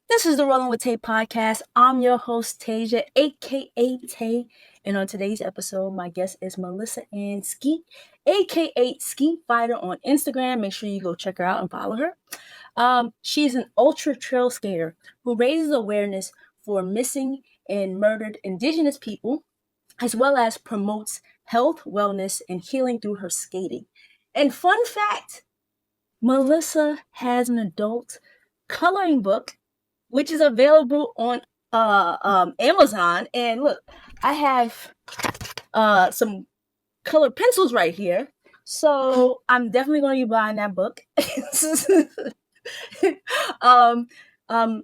This is the Rolling with Tay podcast. I'm your host, Tasia, aka Tay. And on today's episode, my guest is Melissa Ann Skeet, aka Skeet Fighter on Instagram. Make sure you go check her out and follow her. She's an ultra trail skater who raises awareness for missing and murdered Indigenous people, as well as promotes health, wellness, and healing through her skating. And fun fact, Melissa has an adult coloring book which is available on Amazon. And look, I have some colored pencils right here. So I'm definitely going to be buying that book. um,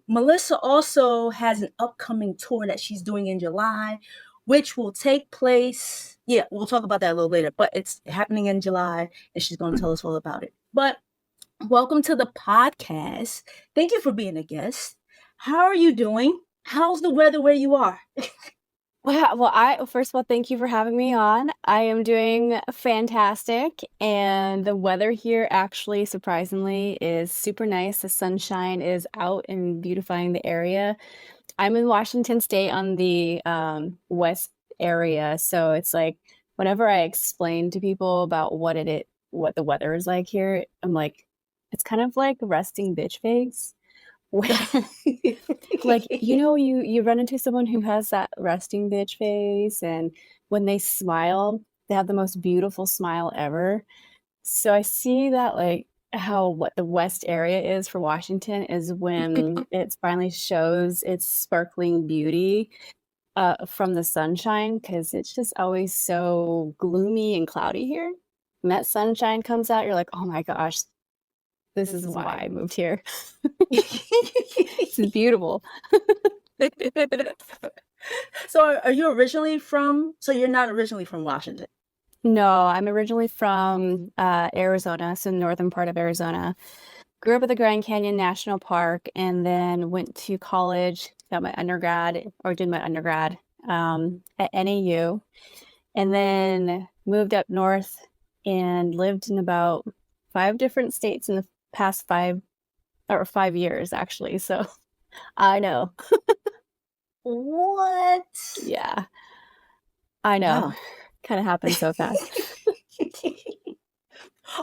Melissa also has an upcoming tour that she's doing in July, which will take place. Yeah, we'll talk about that a little later, but it's happening in July, and she's going to tell us all about it. But welcome to the podcast. Thank you for being a guest. How are you doing? How's the weather where you are? Well, first of all, thank you for having me on. I am doing fantastic, and the weather here actually, surprisingly, is super nice. The sunshine is out and beautifying the area. I'm in Washington State on the west area, so it's like whenever I explain to people about what the weather is like here, I'm like, it's kind of like resting bitch face. Where like, you run into someone who has that resting bitch face, and when they smile, they have the most beautiful smile ever. So I see that, like, how what the West area is for Washington is when it finally shows its sparkling beauty from the sunshine, because it's just always so gloomy and cloudy here. When that sunshine comes out, you're like, oh my gosh, this is why I moved here. This is beautiful. So are you originally from, so you're not originally from Washington? No, I'm originally from Arizona, so northern part of Arizona. Grew up at the Grand Canyon National Park, and then went to college, did my undergrad at NAU, and then moved up north and lived in about 5 different states in the past 5 years, actually. So I know. What? Yeah, I know. Wow. Kind of happened so fast.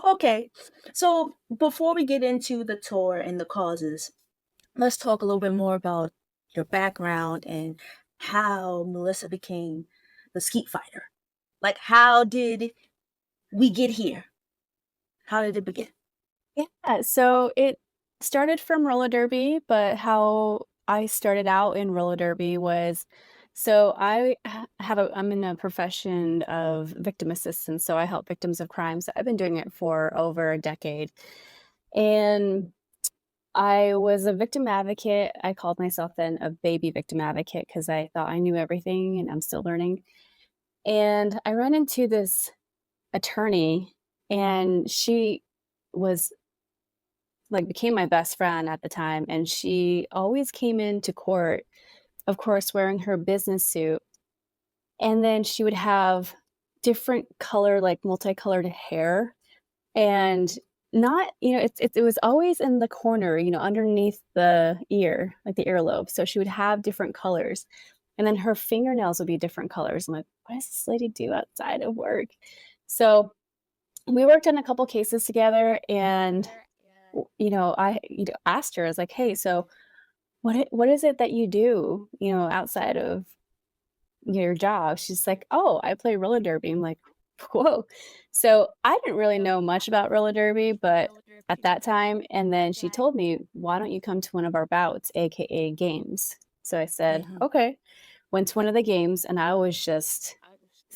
Okay, so before we get into the tour and the causes, let's talk a little bit more about your background and how Melissa became the skeet fighter. Like, how did we get here? How did it begin? Yeah, so it started from roller derby, but how I started out in roller derby was, so I'm in a profession of victim assistance, so I help victims of crime. So I've been doing it for over a decade. And I was a victim advocate. I called myself then a baby victim advocate because I thought I knew everything and I'm still learning. And I ran into this attorney, and she was like became my best friend at the time, and she always came into court, of course, wearing her business suit, and then she would have different color, like multicolored hair, and not, it was always in the corner, underneath the ear, like the earlobe. So she would have different colors, and then her fingernails would be different colors. I'm like, what does this lady do outside of work? So we worked on a couple cases together, and I asked her, I was like, hey, so what is it that you do, outside of your job? She's like, oh, I play roller derby. I'm like, whoa. So I didn't really know much about roller derby, but at that time, and then she told me, why don't you come to one of our bouts, aka games? So I said, okay. Went to one of the games, and I was just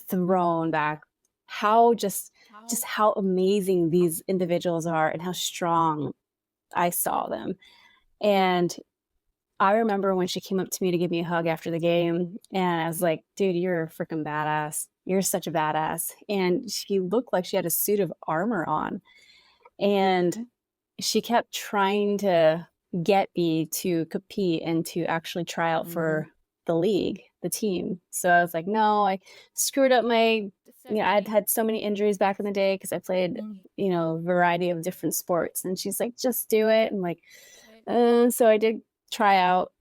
thrown back how amazing these individuals are and how strong I saw them. And I remember when she came up to me to give me a hug after the game, and I was like, dude, you're a freaking badass. You're such a badass. And she looked like she had a suit of armor on. And she kept trying to get me to compete and to actually try out for the league, the team. So I was like, no, I screwed up I'd had so many injuries back in the day because I played, a variety of different sports. And she's like, just do it. And like, so I did tryout.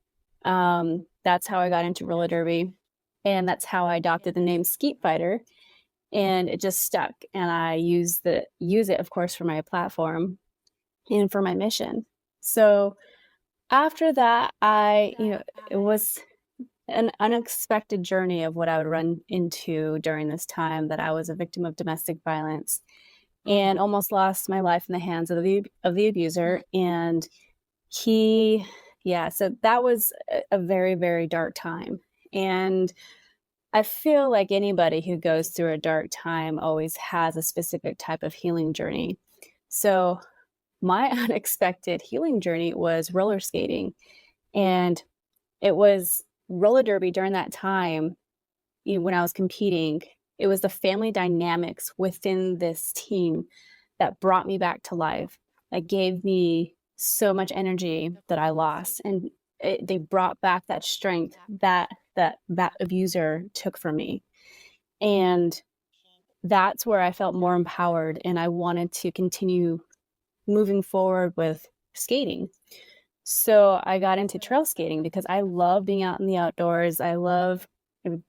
That's how I got into roller derby, and that's how I adopted the name Skeet Fighter, and it just stuck. And I use it, of course, for my platform and for my mission. So after that, it was an unexpected journey of what I would run into during this time, that I was a victim of domestic violence and almost lost my life in the hands of the abuser. And so that was a very, very dark time. And I feel like anybody who goes through a dark time always has a specific type of healing journey. So my unexpected healing journey was roller skating. And it was roller derby during that time, when I was competing. It was the family dynamics within this team that brought me back to life, that gave me so much energy that I lost. And they brought back that strength that abuser took from me. And that's where I felt more empowered, and I wanted to continue moving forward with skating. So I got into trail skating because I love being out in the outdoors. I would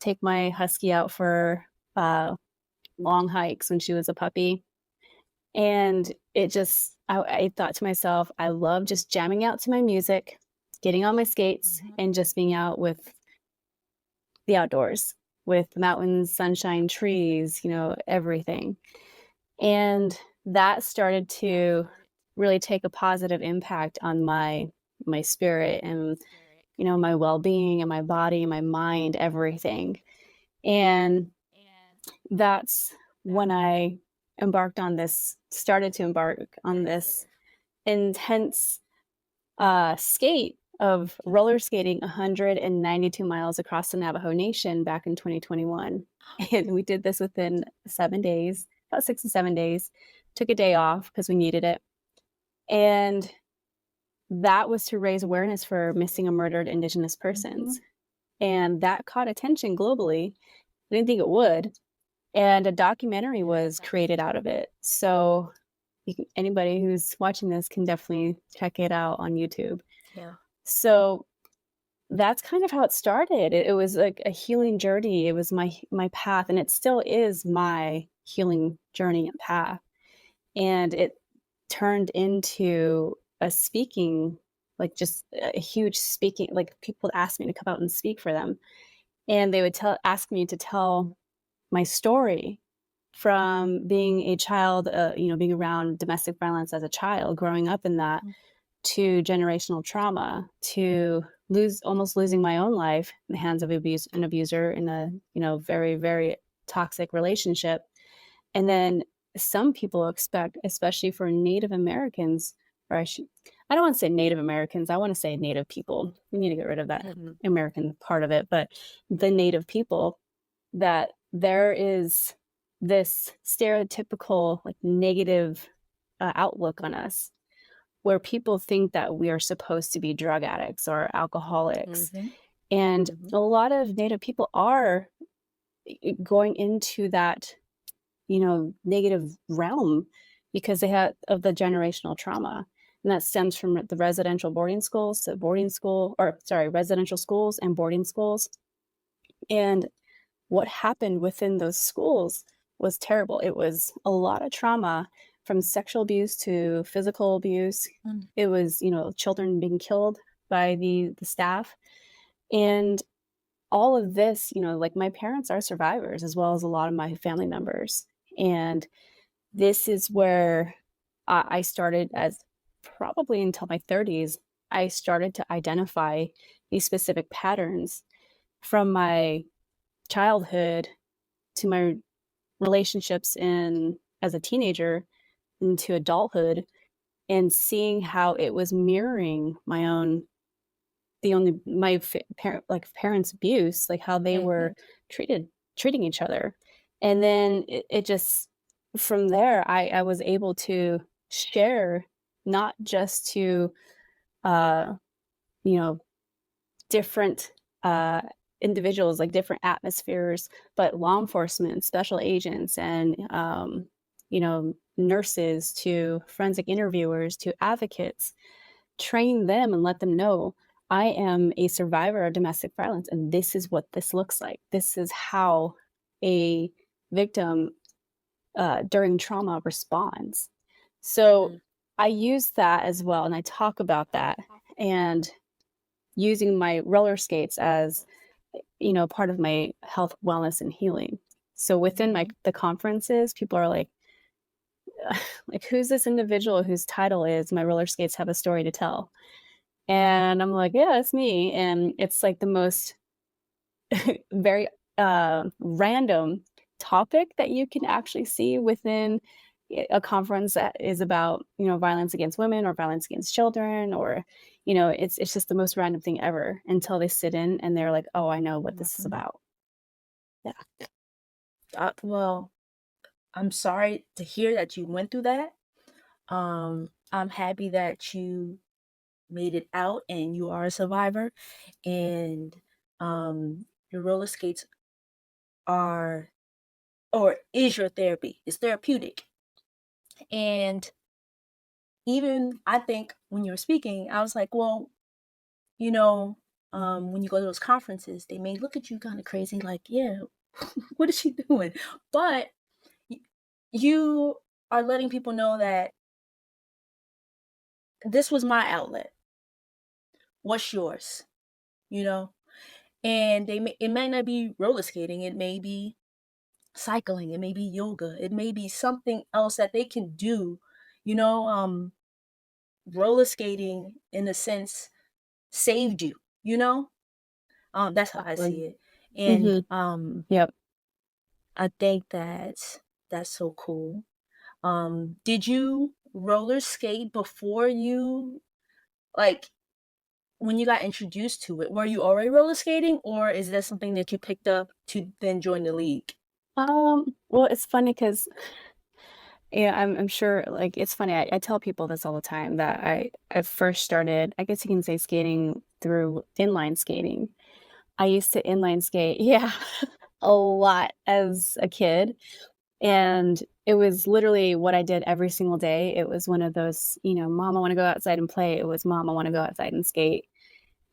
take my husky out for long hikes when she was a puppy. And I thought to myself, I love just jamming out to my music, getting on my skates, and just being out with the outdoors, with mountains, sunshine, trees, everything. And that started to really take a positive impact on my spirit and, my well-being and my body, my mind, everything. And that's when I started to embark on this intense skate of roller skating 192 miles across the Navajo Nation back in 2021. And we did this within 7 days, about 6 to 7 days. Took a day off because we needed it. And that was to raise awareness for missing and murdered Indigenous persons. And that caught attention globally. I didn't think it would. And a documentary was created out of it. So anybody who's watching this can definitely check it out on YouTube. Yeah. So that's kind of how it started. It was like a healing journey. It was my path, and it still is my healing journey and path. And it turned into a speaking, like just a huge speaking, like people asked me to come out and speak for them. And they would ask me to tell my story from being a child, being around domestic violence as a child, growing up in that, to generational trauma, to almost losing my own life in the hands of an abuser in a, very, very toxic relationship. And then some people expect, especially for Native Americans, or I don't want to say Native Americans, I want to say Native people. We need to get rid of that American part of it, but the Native people, that there is this stereotypical, like, negative outlook on us, where people think that we are supposed to be drug addicts or alcoholics. And a lot of Native people are going into that, negative realm because they have of the generational trauma. And that stems from the residential residential schools and boarding schools. And what happened within those schools was terrible. It was a lot of trauma, from sexual abuse to physical abuse. It was, children being killed by the staff. And all of this, like, my parents are survivors, as well as a lot of my family members. And this is where I started, as probably until my 30s, I started to identify these specific patterns from my childhood to my relationships as a teenager into adulthood, and seeing how it was mirroring parents' abuse, like how they were treating each other. And then it just, from there, I was able to share, not just to different individuals, like different atmospheres, but law enforcement, special agents, and nurses, to forensic interviewers, to advocates, train them and let them know I am a survivor of domestic violence, and this is what this looks like. This is how a victim during trauma responds. So Mhm. I use that as well, and I talk about that, and using my roller skates as part of my health, wellness, and healing. So within Mhm. the conferences, people are like, who's this individual whose title is "My roller skates have a story to tell"? And I'm like, yeah, it's me. And it's like the most very random topic that you can actually see within a conference that is about violence against women or violence against children, or it's just the most random thing ever until they sit in and they're like, oh, I know what this is Mhm. about. Yeah. Well, I'm sorry to hear that you went through that. I'm happy that you made it out and you are a survivor. And your roller skates are, or is your therapy. It's therapeutic. And even I think when you were speaking, I was like, well, you know, when you go to those conferences, they may look at you kind of crazy, like, yeah, what is she doing? But y- you are letting people know that this was my outlet. What's yours? You know, and it may not be roller skating. It may be cycling. It may be yoga. It may be something else that they can do. You know, roller skating in a sense saved you. You know, that's how I Exactly. see it. And Hmm. Yep. I think that's so cool. Did you roller skate before you, like, when you got introduced to it? Were you already roller skating, or is that something that you picked up to then join the league? Well, it's funny because yeah, I'm sure, like, it's funny, I tell people this all the time that I first started, I guess you can say, skating through inline skating. I used to inline skate, yeah, a lot as a kid, and it was literally what I did every single day. It was one of those, "Mom, I wanna go outside and play." It was, "Mom, I wanna go outside and skate."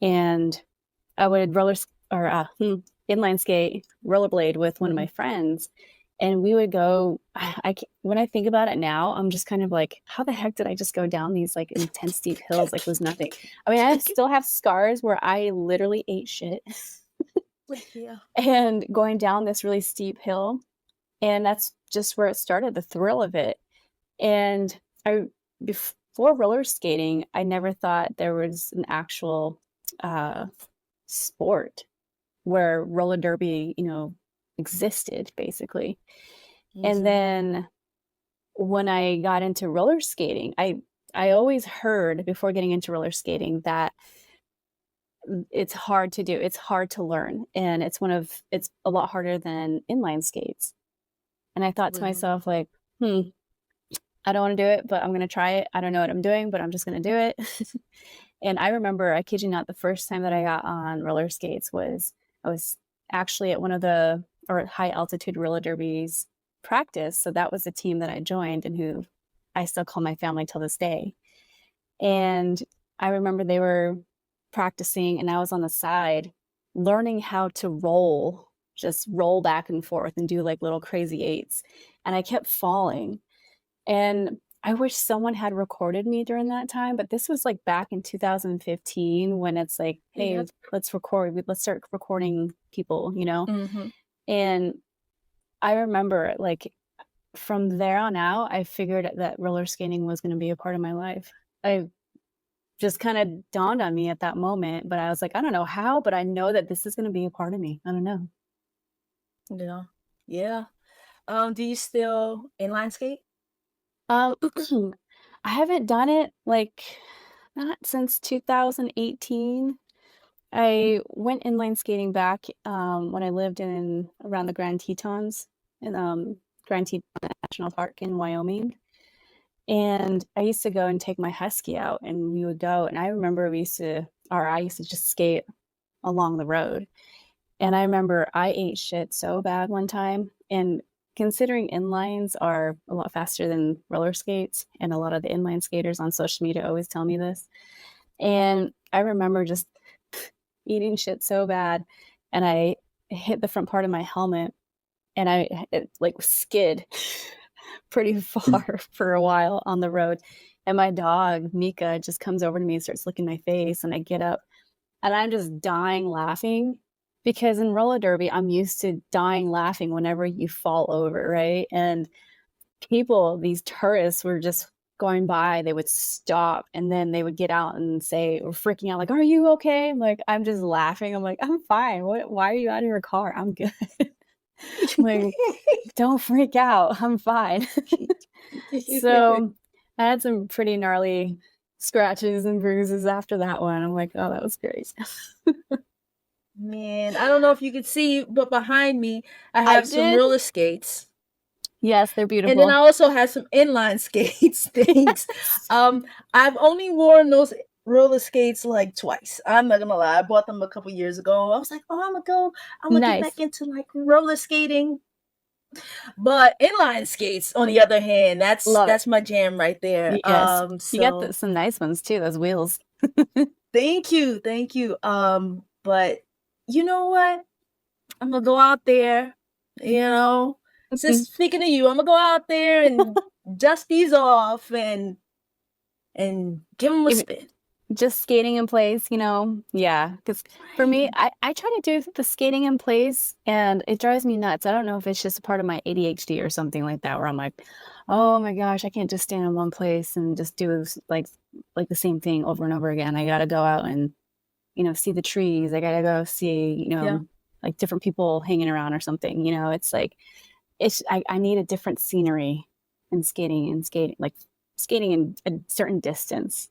And I would inline skate, rollerblade with one of my Mhm. friends, and we would go when I think about it now, I'm just kind of like, "How the heck did I just go down these, like, intense steep hills like it was nothing?" I mean, I still have scars where I literally ate shit Like, yeah. and going down this really steep hill, and that's just where it started, the thrill of it. And I before roller skating, I never thought there was an actual, uh, sport where roller derby, existed basically. And Mhm. then when I got into roller skating, I always heard before getting into roller skating that it's hard to do. It's hard to learn, and it's a lot harder than inline skates. And I thought to Really? myself like, "Hmm, I don't want to do it, but I'm going to try it. I don't know what I'm doing, but I'm just going to do it." And I remember, I kid you not, the first time that I got on roller skates was I was actually at one of the or high altitude roller derbies practice. So that was the team that I joined and who I still call my family till this day. And I remember they were practicing and I was on the side learning how to roll, just roll back and forth and do like little crazy eights. And I kept falling and I wish someone had recorded me during that time, but this was, like, back in 2015 when it's like, "Hey, Yep. let's start recording people," you know? Mhm. And I remember, like, from there on out, I figured that roller skating was gonna be a part of my life. I just kinda dawned on me at that moment, but I was like, "I don't know how, but I know that this is gonna be a part of me." I don't know. Yeah. Yeah. Do you still inline skate? Um, I haven't done it, like, not since 2018. I went inline skating back, when I lived in around the Grand Tetons in, Grand Teton National Park in Wyoming, and I used to go and take my husky out, and we would go, and I remember I used to just skate along the road, and I remember I ate shit so bad one time, and considering inlines are a lot faster than roller skates, and a lot of the inline skaters on social media always tell me this, and I remember just eating shit so bad, and I hit the front part of my helmet, and it like skid pretty far for a while on the road. And my dog, Mika, just comes over to me and starts licking my face, and I get up and I'm just dying laughing because in roller derby, I'm used to dying laughing whenever you fall over, right? And people, these tourists were just going by, they would stop and then they would get out and say, or freaking out, like, "Are you okay?" I'm like, I'm just laughing. I'm like, "I'm fine. Why are you out of your car? I'm good." Like, don't freak out. I'm fine. So I had some pretty gnarly scratches and bruises after that one. I'm like, oh, that was great. Man, I don't know if you can see, but behind me, I I have some did. roller skates. Yes, they're And then I beautiful. also have some inline skates things. I've only worn those roller skates like twice. I'm not gonna lie. I bought them a couple years ago. I was like, oh, I'm gonna get back Nice. into like roller skating. But inline skates, on the other hand, Love it. that's my jam right there. Yes. You got So some nice ones too, those wheels. thank you. But you know what? I'm gonna go out there, you know. Mhm. Just speaking of you, I'm gonna go out there and dust these off and give them a If spin. just skating in place, you know? Yeah, because for me, Right. I try to do the skating in place, and it drives me nuts. I don't know if it's just a part of my ADHD or something like that, where I'm like, "Oh my gosh, I can't just stand in one place and just do like the same thing over and over again. I gotta go out and, see the trees. I gotta go see, Yeah. like different people hanging around or something, It's like I need a different scenery in skating, like skating in a certain distance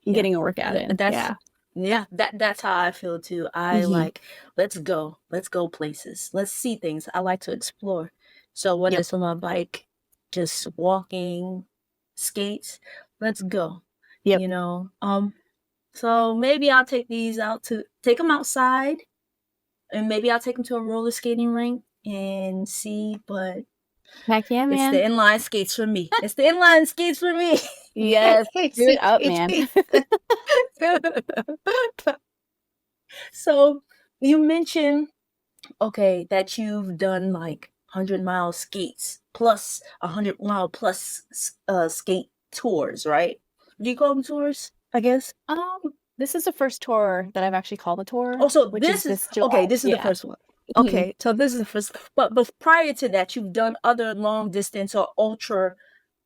and Yeah. getting a workout in. That's Yeah. yeah, that's how I feel too. I Mhm. like, let's go. Let's go places. Let's see things. I like to explore. So whether Yep. it's on my bike, just walking, skates, let's go. Yep. You know. So maybe I'll take these out to take them outside, and maybe I'll take them to a roller skating rink and see, but Heck yeah, it's the man. inline skates for me. It's the inline skates for me. Yes. Do it up, man. So you mentioned, okay, that you've done like 100-mile skates plus 100-mile plus skate tours, right? Do you call them tours? I guess. This is the first tour that I've actually called a tour, Oh, so which is this is this July. okay. This is the Yeah. first one. Mhm. Okay, so this is the first. But prior to that, you've done other long distance or ultra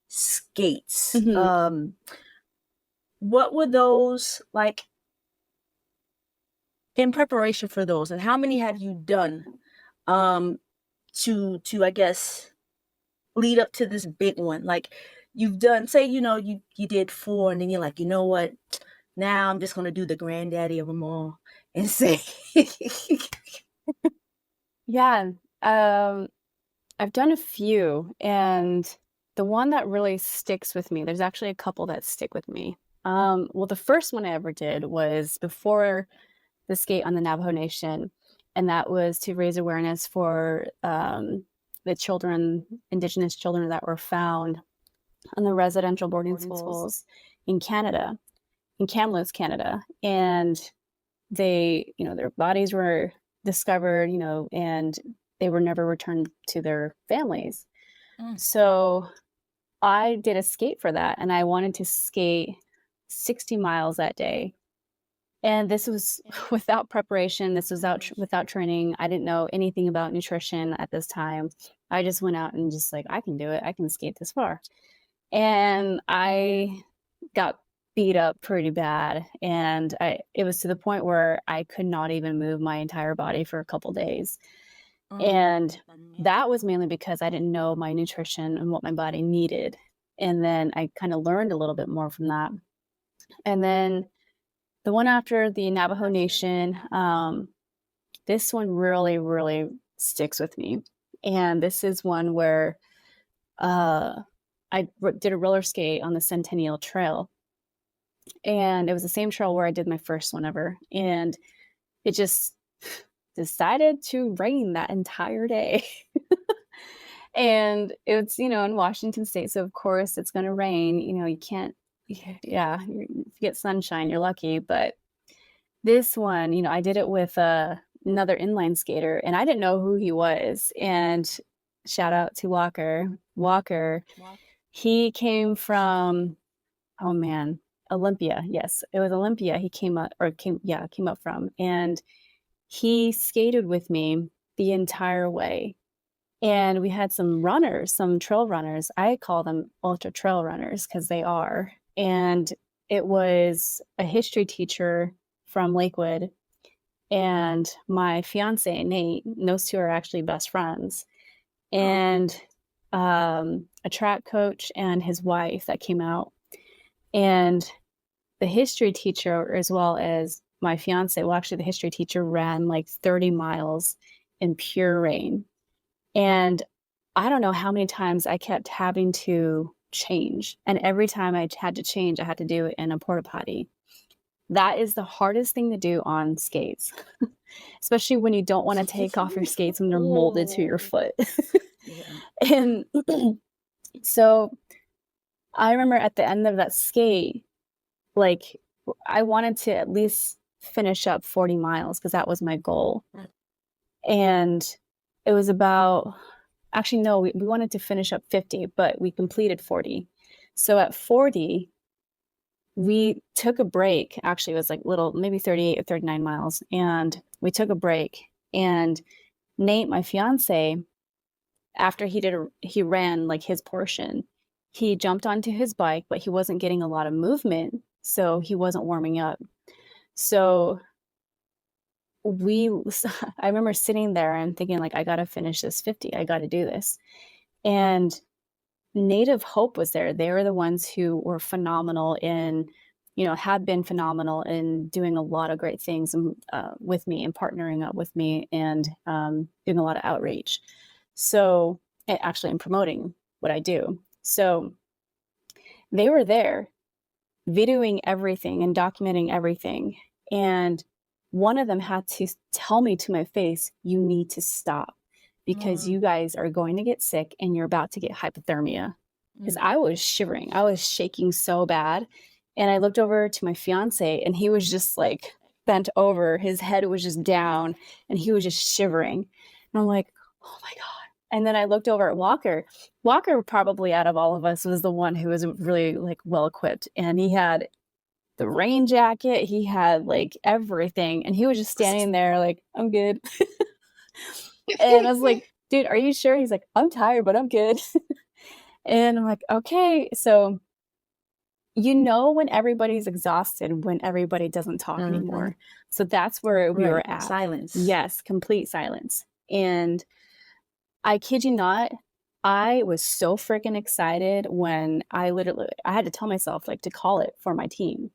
skates. Mhm. What were those like in preparation for those, and how many have you done? Um, to I guess lead up to this big one. Like you've done, say, you did four, and then you're like, you know what? Now I'm just gonna do the granddaddy of them all and say, Yeah. Um, I've done a few, and the one that really sticks with me, there's actually a couple that stick with me. Well, the first one I ever did was before the skate on the Navajo Nation, and that was to raise awareness for the children, Indigenous children that were found on the residential boarding schools in Canada, in Kamloops, Canada, and they, their bodies were discovered, and they were never returned to their families. Mm. So I did a skate for that, and I wanted to skate 60 miles that day. And this was without preparation. This was without training. I didn't know anything about nutrition at this time. I just went out and just like, I can do it. I can skate this far. And I got beat up pretty bad. And it was to the point where I could not even move my entire body for a couple days. And that was mainly because I didn't know my nutrition and what my body needed. And then I kind of learned a little bit more from that. And then the one after the Navajo Nation, this one really, really sticks with me. And this is one where did a roller skate on the Centennial Trail. And it was the same trail where I did my first one ever. And it just decided to rain that entire day. And it's, in Washington State. So, of course, it's going to rain. You can't, yeah, if you get sunshine, you're lucky. But this one, I did it with another inline skater, and I didn't know who he was. And shout out to Walker. Walker, he came from, oh man, Olympia. Yes, it was Olympia. He came up, came up from, and he skated with me the entire way. And we had some runners, some trail runners. I call them ultra trail runners because they are. And it was a history teacher from Lakewood and my fiance, Nate. Those two are actually best friends. And a track coach and his wife that came out. And the history teacher, as well as my fiance, well, actually, the history teacher ran like 30 miles in pure rain. And I don't know how many times I kept having to change. And every time I had to change, I had to do it in a porta potty. That is the hardest thing to do on skates, especially when you don't want to take off your skates when they're molded to your foot. And so I remember at the end of that skate, like I wanted to at least finish up 40 miles because that was my goal. And it was about, actually, no, we wanted to finish up 50, but we completed 40. So at 40, we took a break. Actually, it was like little, maybe 38 or 39 miles. And we took a break. And Nate, my fiance, after he ran like his portion, he jumped onto his bike, but he wasn't getting a lot of movement. So he wasn't warming up. So I remember sitting there and thinking like, I got to finish this 50. I got to do this. And Native Hope was there. They were the ones who were phenomenal in, had been phenomenal in doing a lot of great things with me and partnering up with me and doing a lot of outreach. So actually, in promoting what I do. So they were there videoing everything and documenting everything. And one of them had to tell me to my face, you need to stop because you guys are going to get sick and you're about to get hypothermia. Because I was shivering. I was shaking so bad. And I looked over to my fiance and he was just like bent over. His head was just down and he was just shivering. And I'm like, oh my God. And then I looked over at Walker. Walker, probably out of all of us, was the one who was really like well equipped. And he had the rain jacket. He had like everything. And he was just standing there like, I'm good. And I was like, dude, are you sure? He's like, I'm tired, but I'm good. And I'm like, okay. So, when everybody's exhausted, when everybody doesn't talk anymore. So that's where we were at. Silence. Yes, complete silence. And I kid you not, I was so freaking excited when I had to tell myself like to call it for my team.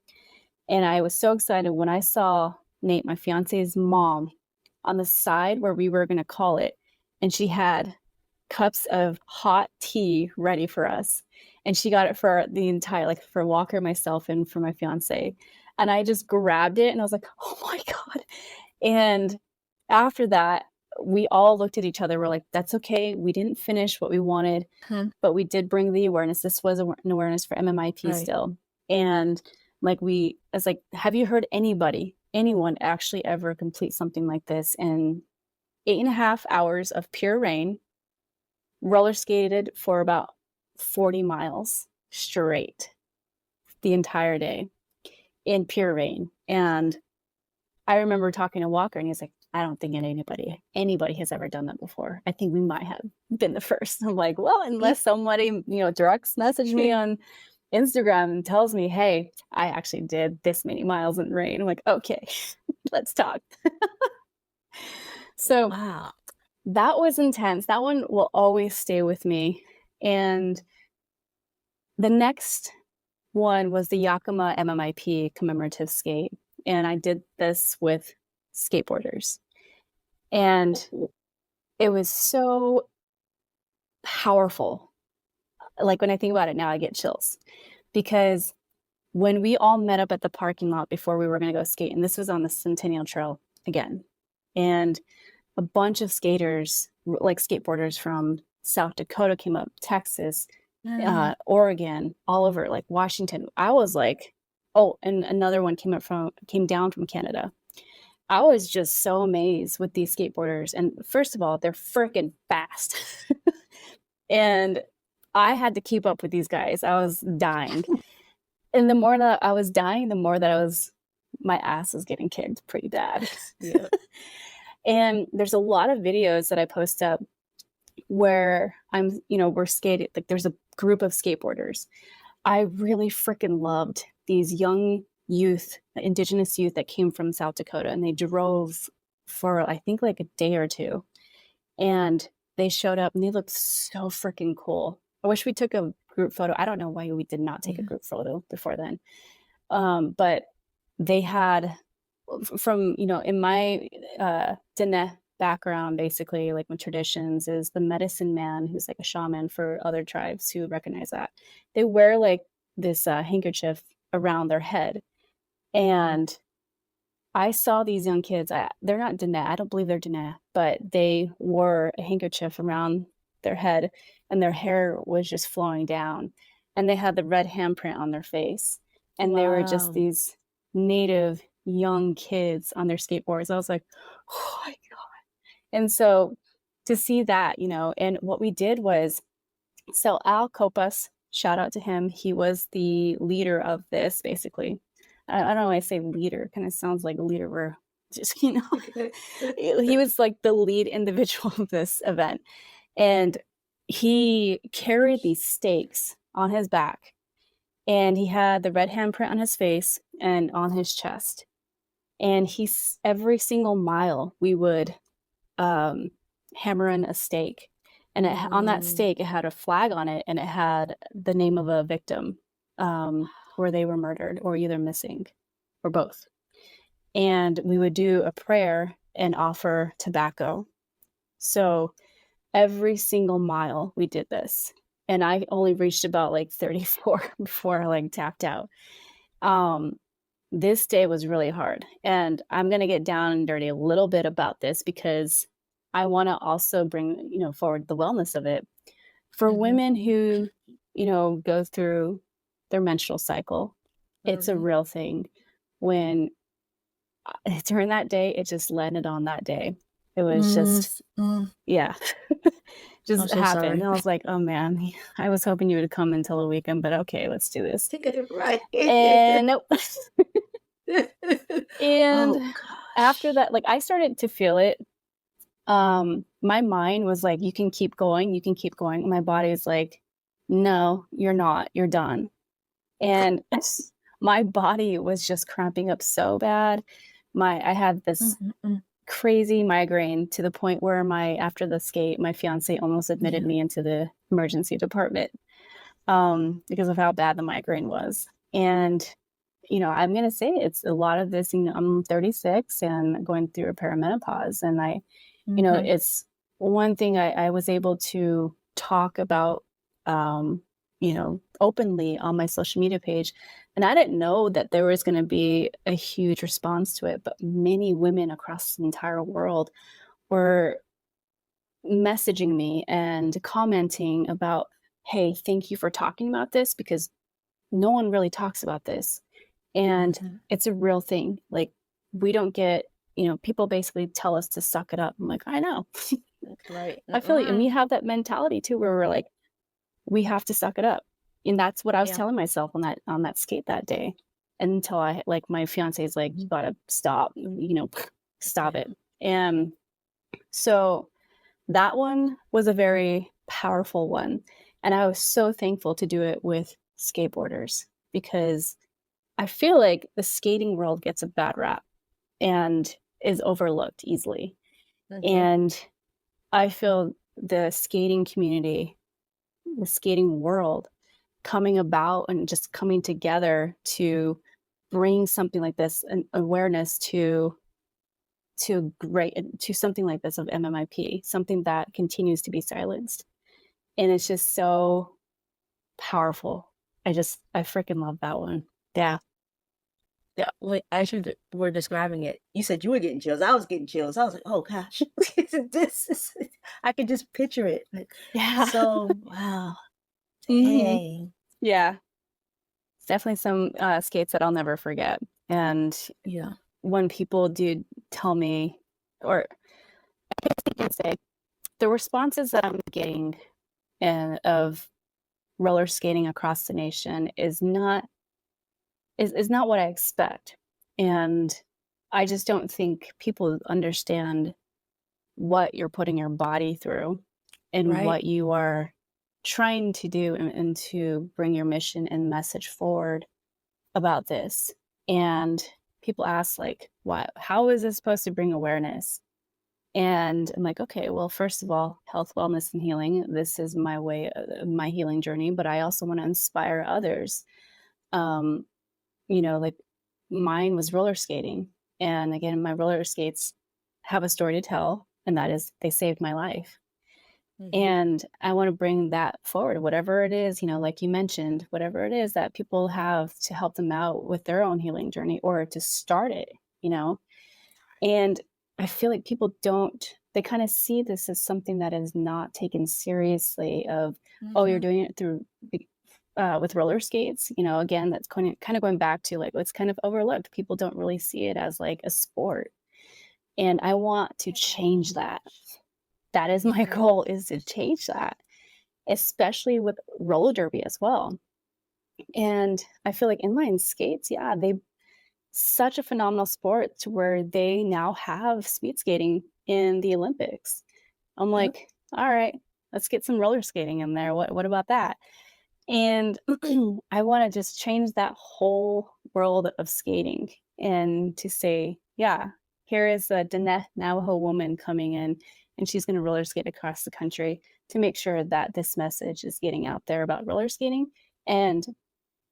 And I was so excited when I saw Nate, my fiance's mom, on the side where we were going to call it. And she had cups of hot tea ready for us. And she got it for the entire, like for Walker, myself, and for my fiance. And I just grabbed it and I was like, oh my God. And after that, we all looked at each other. We're like, that's okay. We didn't finish what we wanted, but we did bring the awareness. This was an awareness for MMIP still. And like I was like, have you heard anyone actually ever complete something like this in 8.5 hours of pure rain, roller skated for about 40 miles straight the entire day in pure rain? And I remember talking to Walker and he's like, I don't think anybody has ever done that before. I think we might have been the first. I'm like, well, unless somebody, direct message me on Instagram and tells me, hey, I actually did this many miles in rain. I'm like, okay, let's talk. So wow, that was intense. That one will always stay with me. And the next one was the Yakima MMIP commemorative skate. And I did this with skateboarders. And it was so powerful. Like when I think about it now, I get chills. Because when we all met up at the parking lot before we were going to go skate, and this was on the Centennial Trail again, and a bunch of skaters, like skateboarders from South Dakota came up, Texas, Oregon, all over, like Washington. I was like, Oh, and another one came down from Canada. I was just so amazed with these skateboarders. And first of all, they're freaking fast. And I had to keep up with these guys. I was dying. And the more that I was dying, the more that my ass was getting kicked pretty bad. Yeah. And there's a lot of videos that I post up where we're skating, like there's a group of skateboarders. I really freaking loved these young youth, indigenous youth that came from South Dakota, and they drove for, I think, like a day or two. And they showed up and they looked so freaking cool. I wish we took a group photo. I don't know why we did not take a group photo before then. But they had, from, in my Dene background, basically, like my traditions, is the medicine man, who's like a shaman for other tribes who recognize that. They wear like this handkerchief around their head. And I saw these young kids, they're not Dene, I don't believe they're Dene, but they wore a handkerchief around their head and their hair was just flowing down. And they had the red handprint on their face. And they were just Wow. these native young kids on their skateboards. I was like, oh my God. And so to see that, and what we did was, so Al Copas, shout out to him, he was the leader of this, basically. I don't know why I say leader, it kind of sounds like a leader where just, he was like the lead individual of this event. And he carried these stakes on his back, and he had the red handprint on his face and on his chest. And every single mile we would hammer in a stake, and on that stake it had a flag on it, and it had the name of a victim where they were murdered or either missing or both. And we would do a prayer and offer tobacco. So every single mile we did this, and I only reached about like 34 before I like tapped out. This day was really hard, and I'm going to get down and dirty a little bit about this because I want to also bring, forward the wellness of it for women who, go through their menstrual cycle. It's a real thing. When during that day, it just landed on that day. It was just, yeah, just so happened. sorry. And I was like, oh man, I was hoping you would come until the weekend, but okay, let's do this. Right. And nope. And after that, like I started to feel it. My mind was like, you can keep going. You can keep going. My body's like, no, you're not, you're done. And my body was just cramping up so bad. I had this crazy migraine to the point where after the skate, my fiance almost admitted me into the emergency department because of how bad the migraine was. And, I'm going to say it's a lot of this, I'm 36 and going through a perimenopause. And it's one thing I was able to talk about, openly on my social media page. And I didn't know that there was going to be a huge response to it, but many women across the entire world were messaging me and commenting about, hey, thank you for talking about this, because no one really talks about this. And it's a real thing. Like, we don't get, people basically tell us to suck it up. I'm like, I know. Right. I feel like, and we have that mentality too, where we're like, we have to suck it up. And that's what I was telling myself on that skate that day, until my fiance is like, you gotta stop, stop it. And so that one was a very powerful one. And I was so thankful to do it with skateboarders, because I feel like the skating world gets a bad rap and is overlooked easily. And I feel the skating community, the skating world coming about and just coming together to bring something like this, an awareness to something like this of MMIP, something that continues to be silenced. And it's just so powerful. I freaking love that one. Yeah. Yeah, as you were describing it, you said you were getting chills. I was getting chills. I was like, oh gosh, I could just picture it. Yeah. So, wow. Dang. Yeah. definitely some skates that I'll never forget. And Yeah. when people do tell me, or I can say, the responses that I'm getting and of roller skating across the nation is not what I expect. And I just don't think people understand what you're putting your body through and Right. what you are trying to do and to bring your mission and message forward about this. And people ask like, what, how is this supposed to bring awareness? And I'm like, okay, well, first of all, health, wellness, and healing. This is my way, my healing journey, but I also want to inspire others. Um, like mine was roller skating. And again, my roller skates have a story to tell, and that is they saved my life. Mm-hmm. And I want to bring that forward, whatever it is, like you mentioned, whatever it is that people have to help them out with their own healing journey or to start it, you know? And I feel like people don't, they kind of see this as something that is not taken seriously of, oh, you're Mm-hmm. doing it through with roller skates, again, that's kind of going back to like, it's kind of overlooked. People don't really see it as like a sport. And I want to change that. That is my Mm-hmm. goal, is to change that, especially with roller derby as well. And I feel like inline skates, yeah, they such a phenomenal sport to where they now have speed skating in the Olympics. I'm Yep. like, all right, let's get some roller skating in there. What about that? And I want to just change that whole world of skating and to say, yeah, here is a Danette Navajo woman coming in, and she's going to roller skate across the country to make sure that this message is getting out there about roller skating and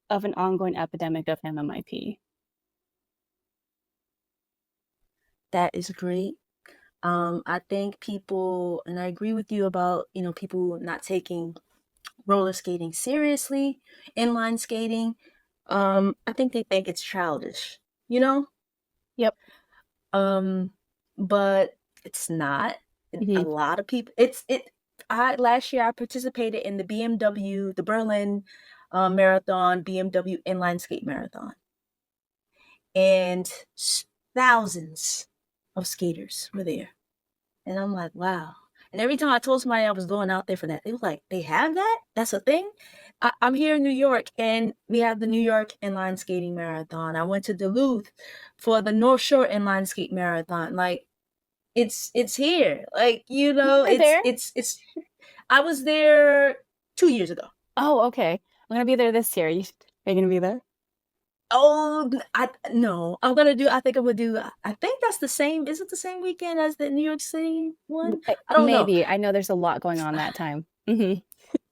of an ongoing epidemic of MMIP. That is great. I think people, and I agree with you about, people not taking roller skating seriously, inline skating. I think they think it's childish, you know? Yep. Um, but it's not. A Hmm. lot of people, I last year I participated in the BMW, the Berlin Marathon, BMW inline skate marathon, and thousands of skaters were there. And I'm like, wow. And every time I told somebody I was going out there for that, they was like, they have that? That's a thing? I'm here in New York, and we have the New York Inline Skating Marathon. I went to Duluth for the North Shore Inline Skate Marathon. Like, it's here. Like, You're there? it's I was there 2 years ago. Oh, okay. I'm gonna be there this year. Are you gonna be there? Oh, I no. I think I'm gonna do, I think that's the same. Is it the same weekend as the New York City one? I don't know. Maybe. I know there's a lot going on that time. Hmm.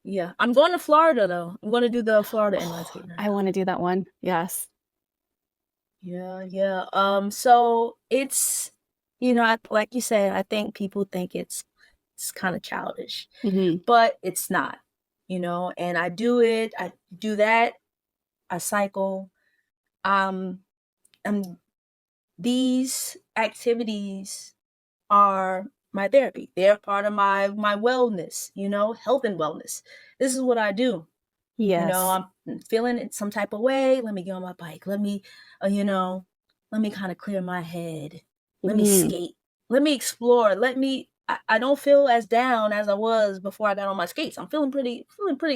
Yeah, I'm going to Florida though. I'm going to do the Florida Inline Skate I Marathon. want to do that one. Yes. Yeah, yeah. So it's, like you said, I think people think it's kind of childish, Hmm. but it's not. And I do it. I do that. I cycle. Um, and these activities are my therapy. They're part of my wellness. Health and wellness. This is what I do. Yes. I'm feeling it some type of way. Let me get on my bike. Uh, you know, let me kind of clear my head. Let me Mm, skate. Let me explore. I don't feel as down as I was before I got on my skates. I'm feeling pretty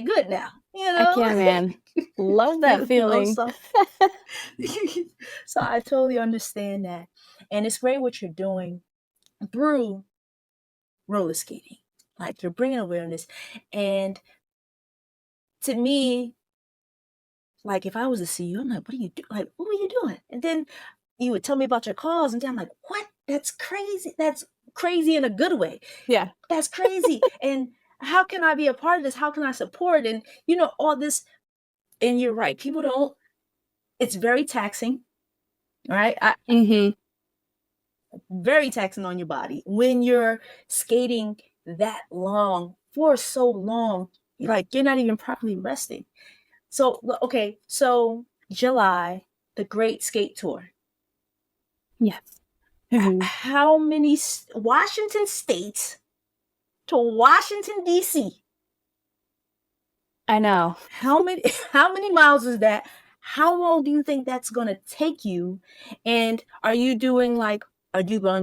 good now. I can, man. Love that you know, feeling. so, so I totally understand that. And it's great what you're doing through roller skating. Like, you're bringing awareness. And to me, like, if I was to see you, I'm like, what are you doing? Like, what were you doing? And then you would tell me about your calls, and then I'm like, what? That's crazy. That's crazy in a good way. Yeah. That's crazy. And how can I be a part of this? How can I support? And all this. And you're right. People don't. It's very taxing, right? Hmm. Very taxing on your body when you're skating that long for so long. Like, you're not even properly resting. So, okay, so July, the Great Skate Tour. Yes. Hmm. How many Washington State to Washington D.C.? I know. How many how many miles is that? How long do you think that's going to take you? And are you going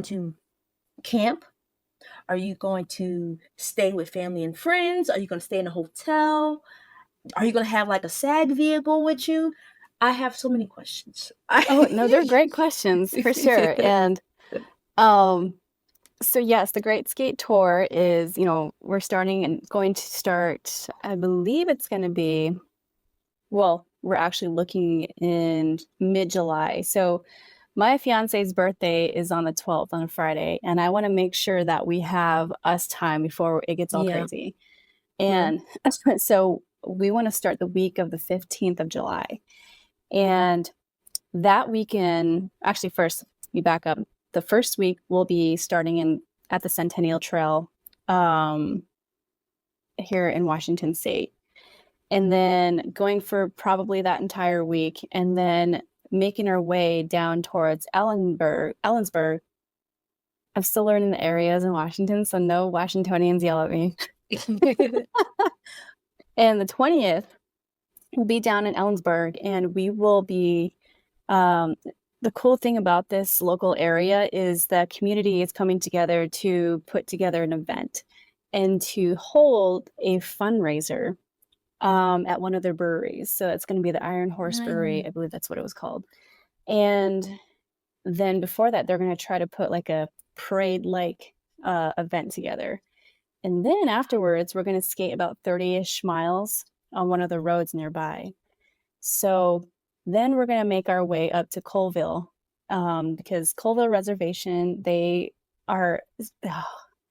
to camp? Are you going to stay with family and friends? Are you going to stay in a hotel? Are you going to have like a SAG vehicle with you? I have so many questions. Oh, no, they're great questions for sure. And um, so yes, the Great Skate Tour is, we're starting and going to start, I believe it's going to be, well, we're actually looking in mid-July. So my fiance's birthday is on the 12th on a Friday, and I want to make sure that we have us time before it gets all Yeah. crazy. And so we want to start the week of the 15th of July. And that weekend, actually, first, we back up. The first week we'll be starting at the Centennial Trail here in Washington State. And then going for probably that entire week, and then making our way down towards Ellensburg. I'm still learning the areas in Washington, so no Washingtonians yell at me. And the 20th, we'll be down in Ellensburg, and we will be, the cool thing about this local area is the community is coming together to put together an event and to hold a fundraiser at one of their breweries. So it's going to be the Iron Horse Brewery. I believe that's what it was called. And then before that, they're going to try to put like a parade-like event together. And then afterwards, we're going to skate about 30-ish miles on one of the roads nearby. So then we're going to make our way up to Colville because Colville Reservation, they're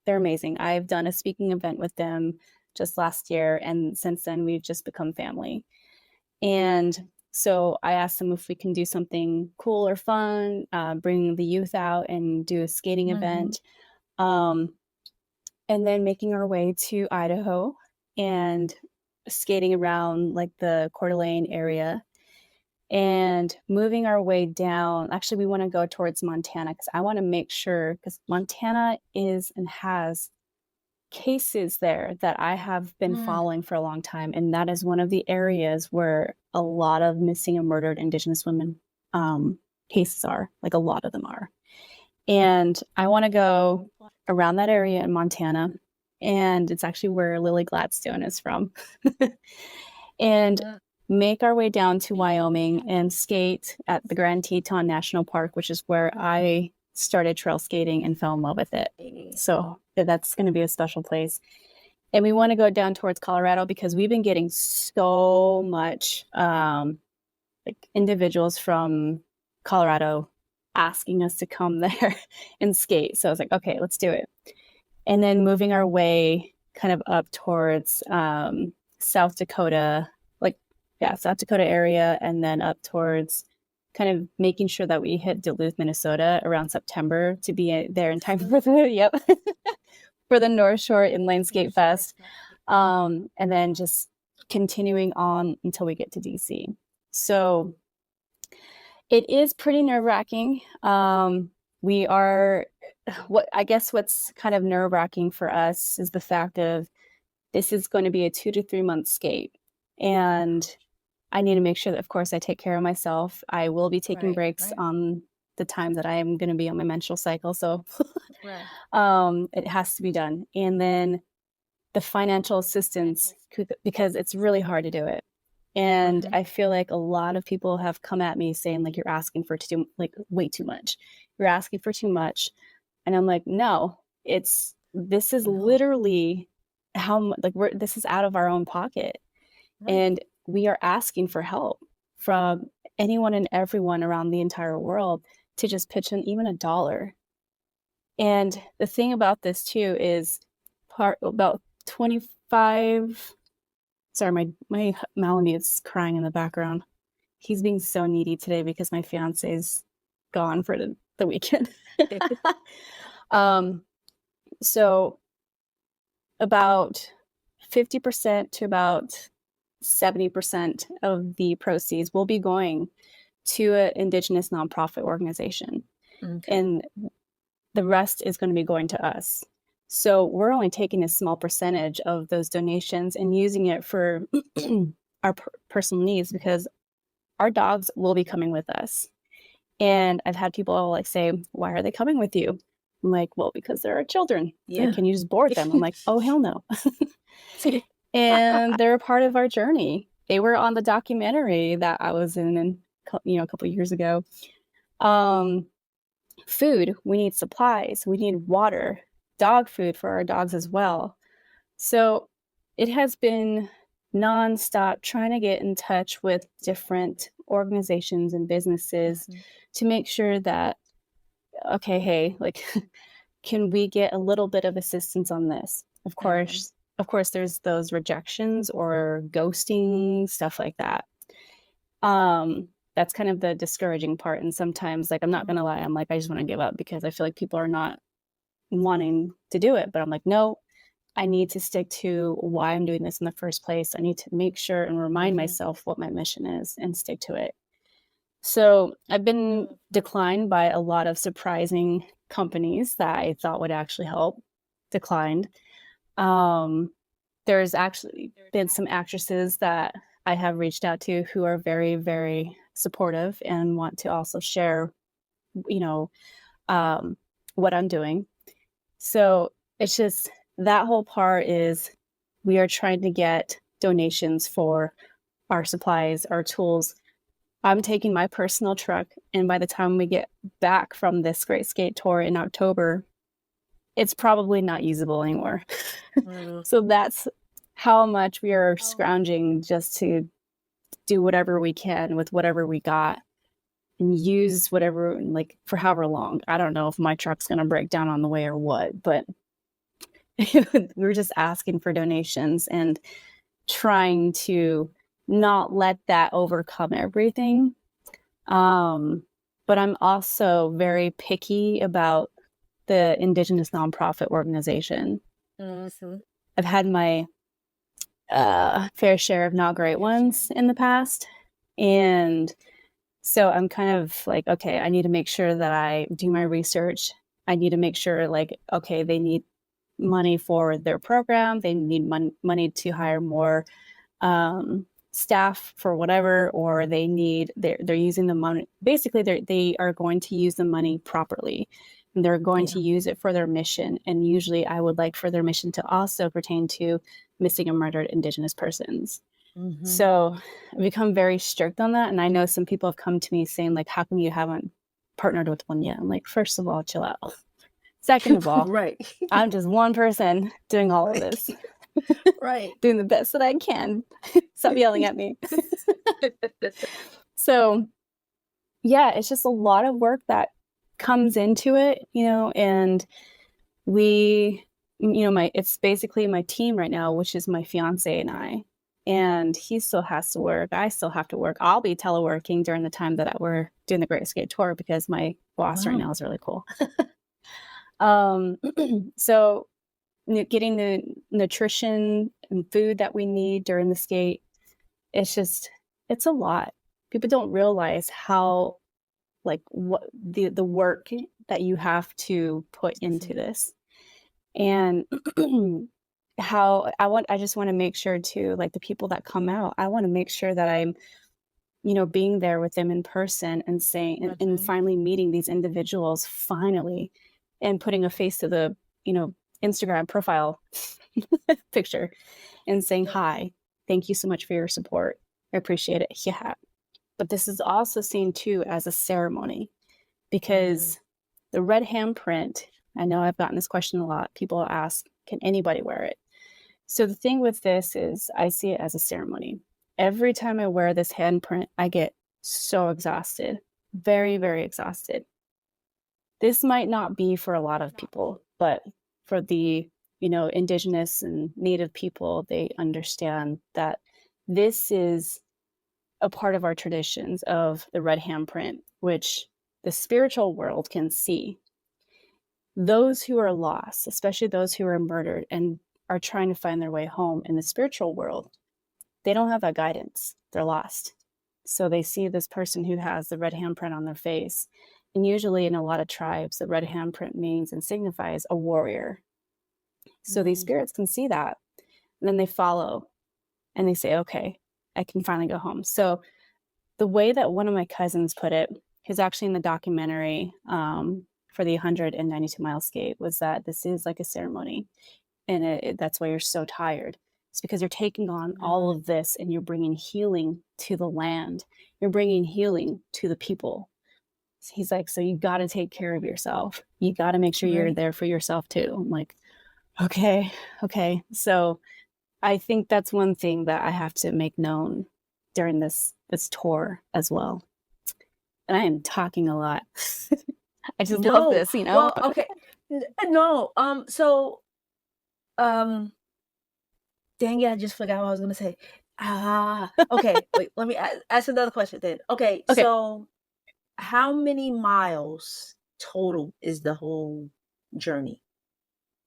amazing. I've done a speaking event with them just last year, and since then we've just become family. And so I asked them if we can do something cool or fun, bring the youth out and do a skating event. And then making our way to Idaho and skating around like the Coeur d'Alene area and moving our way down. Actually, we want to go towards Montana because I want to make sure, because Montana is and has cases there that I have been following for a long time. And that is one of the areas where a lot of missing and murdered Indigenous women cases are, like a lot of them are. And I want to go around that area in Montana. And it's actually where Lily Gladstone is from. And make our way down to Wyoming and skate at the Grand Teton National Park, which is where I started trail skating and fell in love with it. So that's going to be a special place. And we want to go down towards Colorado because we've been getting so much like individuals from Colorado asking us to come there and skate. So I was like, okay, let's do it. And then moving our way kind of up towards South Dakota, South Dakota area, and then up towards kind of making sure that we hit Duluth, Minnesota around September to be there in time for for the North Shore Inline Skate Fest. And then just continuing on until we get to DC. So it is pretty nerve-wracking. What's kind of nerve-wracking for us is the fact of this is going to be a 2 to 3 month skate. And I need to make sure that, of course, I take care of myself. I will be taking breaks on the time that I am going to be on my menstrual cycle. So it has to be done. And then the financial assistance, because it's really hard to do it. And I feel like a lot of people have come at me saying, like, you're asking for way too much. You're asking for too much. And I'm like, no, this is literally how much, this is out of our own pocket. And we are asking for help from anyone and everyone around the entire world to just pitch in even $1. And the thing about this too is about 25. Sorry, my Melanie is crying in the background. He's being so needy today because my fiance's gone for the weekend. So about 50% to about 70% of the proceeds will be going to an Indigenous nonprofit organization. And the rest is going to be going to us. So we're only taking a small percentage of those donations and using it for our personal needs, because our dogs will be coming with us. And I've had people like say, why are they coming with you? I'm like, well, because they're our children. Yeah. Like, can you just board them? I'm like, oh, hell no. And they're a part of our journey. They were on the documentary that I was in, a couple of years ago. Food, we need supplies, we need water, dog food for our dogs as well. So it has been nonstop trying to get in touch with different organizations and businesses to make sure that, okay, hey, like, can we get a little bit of assistance on this? Of course, there's those rejections or ghosting, stuff like that. That's kind of the discouraging part. And sometimes, like, I'm not gonna lie, I'm like, I just want to give up because I feel like people are not wanting to do it. But I'm like, no, I need to stick to why I'm doing this in the first place. I need to make sure and remind myself what my mission is and stick to it. So I've been declined by a lot of surprising companies that I thought would actually help. Declined. There's actually been some actresses that I have reached out to who are very, very supportive and want to also share, what I'm doing. So it's just that whole part is we are trying to get donations for our supplies, our tools. I'm taking my personal truck, and by the time we get back from this Great Skate Tour in October, it's probably not usable anymore. So that's how much we are scrounging just to do whatever we can with whatever we got and use whatever, like, for however long. I don't know if my truck's going to break down on the way or what, but we're just asking for donations and trying to not let that overcome everything. But I'm also very picky about the Indigenous nonprofit organization. I've had my fair share of not great ones in the past. And so I'm kind of like, okay, I need to make sure that I do my research. I need to make sure, like, okay, they need money for their program. They need money to hire more staff for whatever, or they're using the money. Basically, they are going to use the money properly. And they're going to use it for their mission. And usually I would like for their mission to also pertain to missing and murdered Indigenous persons. So I've become very strict on that. And I know some people have come to me saying, like, how come you haven't partnered with one yet? I'm like, first of all, chill out. Second of all, right. I'm just one person doing all of this. Right. Doing the best that I can. Stop yelling at me. So yeah, it's just a lot of work that comes into it, and it's basically my team right now, which is my fiance and I, and he still has to work. I still have to work. I'll be teleworking during the time that we're doing the Great Skate Tour because my boss right now is really cool. So getting the nutrition and food that we need during the skate, it's a lot. People don't realize how, like, what the work that you have to put into this, and I just want to make sure too, like, the people that come out, I want to make sure that I'm, being there with them in person and saying, and finally meeting these individuals finally, and putting a face to the, Instagram profile picture and saying, hi, thank you so much for your support. I appreciate it. Yeah. But this is also seen too as a ceremony, because the red handprint, I know I've gotten this question a lot. People ask, can anybody wear it? So the thing with this is I see it as a ceremony. Every time I wear this handprint, I get so exhausted, very, very exhausted. This might not be for a lot of people, but for the, Indigenous and Native people, they understand that this is a part of our traditions of the red handprint, which the spiritual world can see. Those who are lost, especially those who are murdered and are trying to find their way home in the spiritual world, they don't have that guidance. They're lost. So they see this person who has the red handprint on their face. And usually in a lot of tribes, the red handprint means and signifies a warrior. So these spirits can see that. And then they follow and they say, okay, I can finally go home. So the way that one of my cousins put it, who's actually in the documentary for the 192-mile skate, was that this is like a ceremony, and that's why you're so tired. It's because you're taking on all of this, and you're bringing healing to the land. You're bringing healing to the people. He's like, so you got to take care of yourself. You got to make sure you're there for yourself too. I'm like, okay. So I think that's one thing that I have to make known during this tour as well. And I am talking a lot. I just love this, you know? Well, okay. No. Dang it, I just forgot what I was gonna say. Okay. Wait, let me ask another question then. Okay, so how many miles total is the whole journey?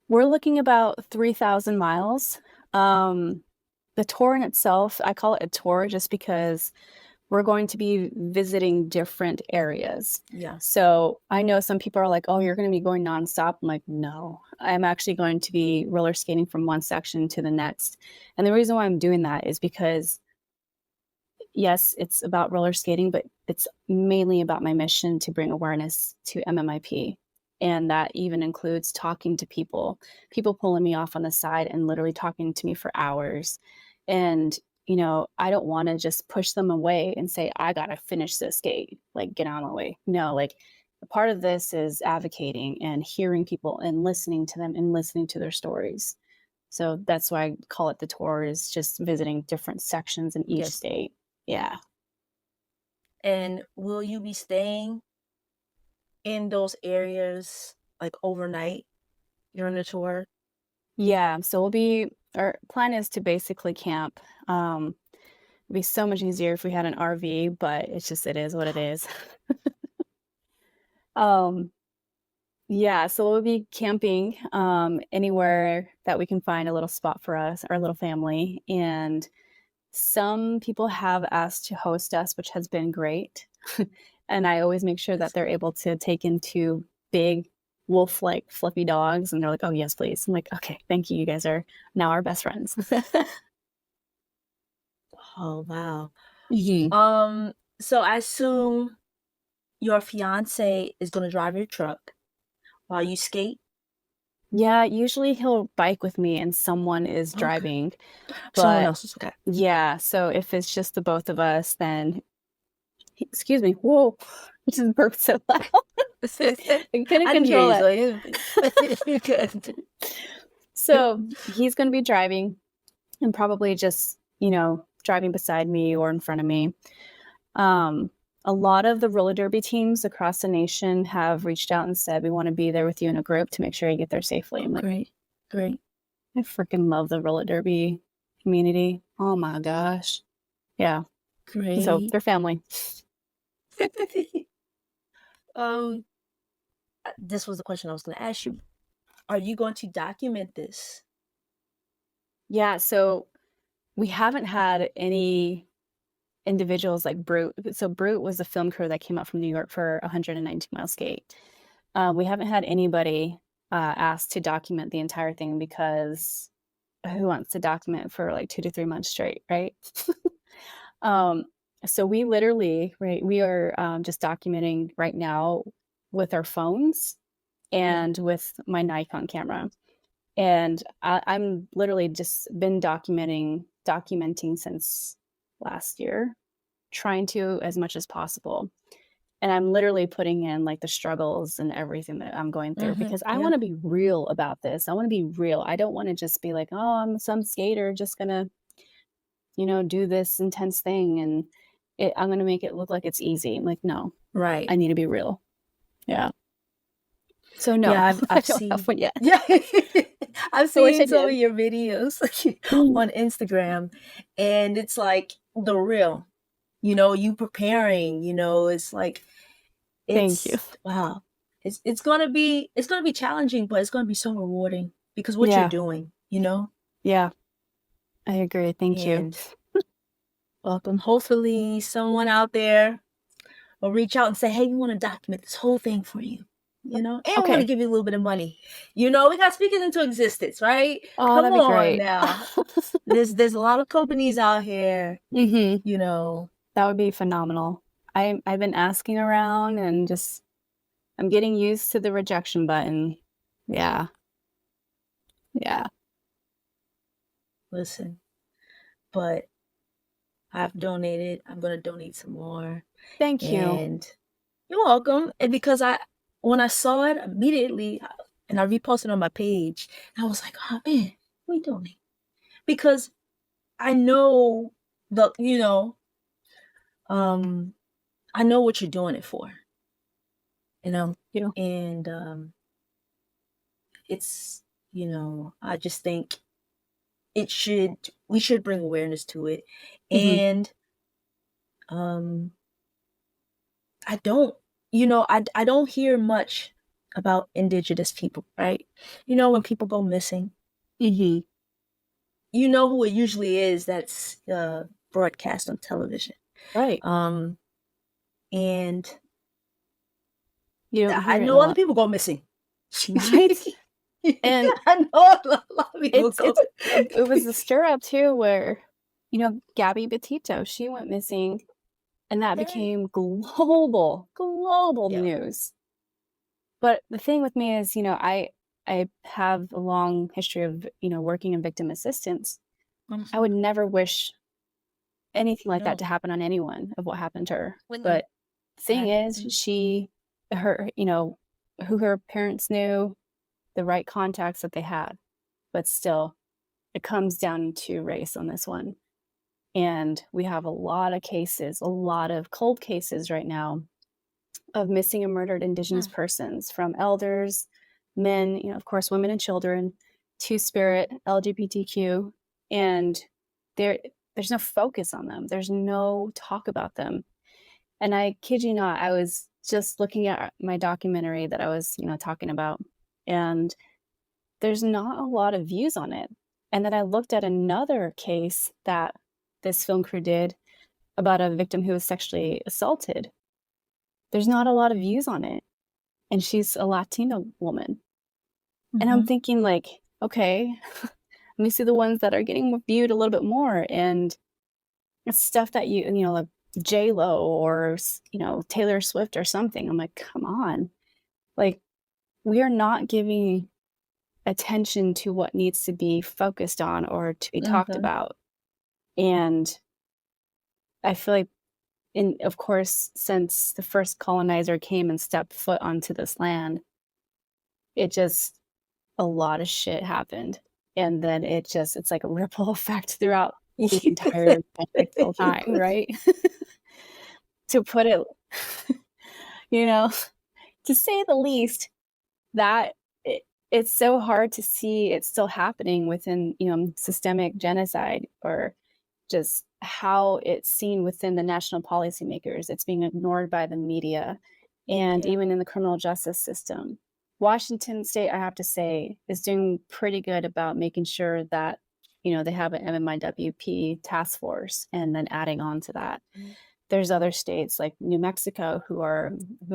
We're looking about 3,000 miles. The tour in itself, I call it a tour just because we're going to be visiting different areas. Yeah. So I know some people are like, oh, you're going to be going nonstop. I'm like, no, I'm actually going to be roller skating from one section to the next. And the reason why I'm doing that is because, yes, it's about roller skating, but it's mainly about my mission to bring awareness to MMIP. And that even includes talking to people pulling me off on the side and literally talking to me for hours. And I don't want to just push them away and say, I got to finish this skate, like get out of my way. No, like a part of this is advocating and hearing people and listening to them and listening to their stories. So that's why I call it the tour, is just visiting different sections in each state. Yeah. And will you be staying in those areas like overnight during the tour? Yeah. So our plan is to basically camp. It'd be so much easier if we had an RV, but it is what it is. Yeah, so we'll be camping anywhere that we can find a little spot for us, our little family. And some people have asked to host us, which has been great. And I always make sure that they're able to take in 2 big wolf-like fluffy dogs. And they're like, oh, yes, please. I'm like, okay, thank you. You guys are now our best friends. Oh, wow. Mhm. So I assume your fiance is gonna drive your truck while you skate? Yeah, usually he'll bike with me and someone is Okay. driving. Someone But else is okay. yeah, so if it's just the both of us, then excuse me, whoa, I just burped so loud. I couldn't I didn't hear control you, it. so you're good. So he's gonna be driving and probably just, driving beside me or in front of me. A lot of the roller derby teams across the nation have reached out and said, we want to be there with you in a group to make sure you get there safely. I'm like, Great. I freaking love the roller derby community. Oh my gosh. Yeah. Great. So they're family. This was the question I was going to ask you. Are you going to document this? Yeah, so we haven't had any individuals like Brute. So Brute was a film crew that came out from New York for 119-mile skate. We haven't had anybody asked to document the entire thing, because who wants to document for like 2 to 3 months straight, right? So we literally, right, we are just documenting right now with our phones and with my Nikon camera. And I'm literally just been documenting since last year, trying to as much as possible. And I'm literally putting in like the struggles and everything that I'm going through, because I want to be real about this. I want to be real. I don't want to just be like, oh, I'm some skater just gonna, do this intense thing and I'm gonna make it look like it's easy. I'm like, no, Right. I need to be real. Yeah. So no, Yeah, I don't have one yet. Yeah, I've I wish I seen some of did. your videos on Instagram, and it's like the real, you preparing, it's like, Thank you. wow. It's gonna be challenging, but it's gonna be so rewarding because what you're Yeah. doing, Yeah. I agree. Thank you. and welcome. Hopefully someone out there will reach out and say, hey, we want to document this whole thing for you. And we want to Okay. give you a little bit of money. We got to speak it into existence, right? Oh, Come that'd be on great. now. There's a lot of companies out here, Mhm. That would be phenomenal. I've been asking around and just I'm getting used to the rejection button. Yeah. Yeah. Listen, but I've donated. I'm gonna donate some more. Thank you. And you're welcome. And because when I saw it immediately, and I reposted on my page, I was like, oh man, we donate. Because I know the, I know what you're doing it for, You. and it's, I just think we should bring awareness to it. Mhm. And um I don't, I don't hear much about indigenous people, right? When people go missing, Mhm. you know who it usually is that's broadcast on television. Right. Um, and You don't I hear it a know other lot. people go missing. Right? And I know a lot of people it's go. it's it was a stir up too where, Gabby Petito, she went missing and that Right. became global Yeah. news. But the thing with me is, I have a long history of, working in victim assistance. I would Mhm. never wish anything like that to No. happen on anyone of what happened to her. When But the thing is, mhm. who her parents knew, the right contacts that they had. But still, it comes down to race on this one. And we have a lot of cases, a lot of cold cases right now of missing and murdered Indigenous Mm. persons from elders, men, of course, women and children, Two Spirit, LGBTQ, and there there's no focus on them. There's no talk about them. And I kid you not, I was just looking at my documentary that I was, talking about, and there's not a lot of views on it. And then I looked at another case that this film crew did about a victim who was sexually assaulted. There's not a lot of views on it, and she's a Latina woman. And I'm Mhm. thinking like, okay, let me see the ones that are getting viewed a little bit more, and it's stuff that like J Lo or Taylor Swift or something. I'm like, come on, like we are not giving attention to what needs to be focused on or to be talked Mhm. about. And I feel like, of course, since the first colonizer came and stepped foot onto this land, it just a lot of shit happened. And then it's like a ripple effect throughout the entire biblical time, right? To put it, you know, to say the least, that it's so hard to see it still happening within, systemic genocide or just how it's seen within the national policymakers. It's being ignored by the media and Yeah. even in the criminal justice system. Washington State, I have to say, is doing pretty good about making sure that, they have an MMIWP task force and then adding on to that. Mhm. There's other states like New Mexico who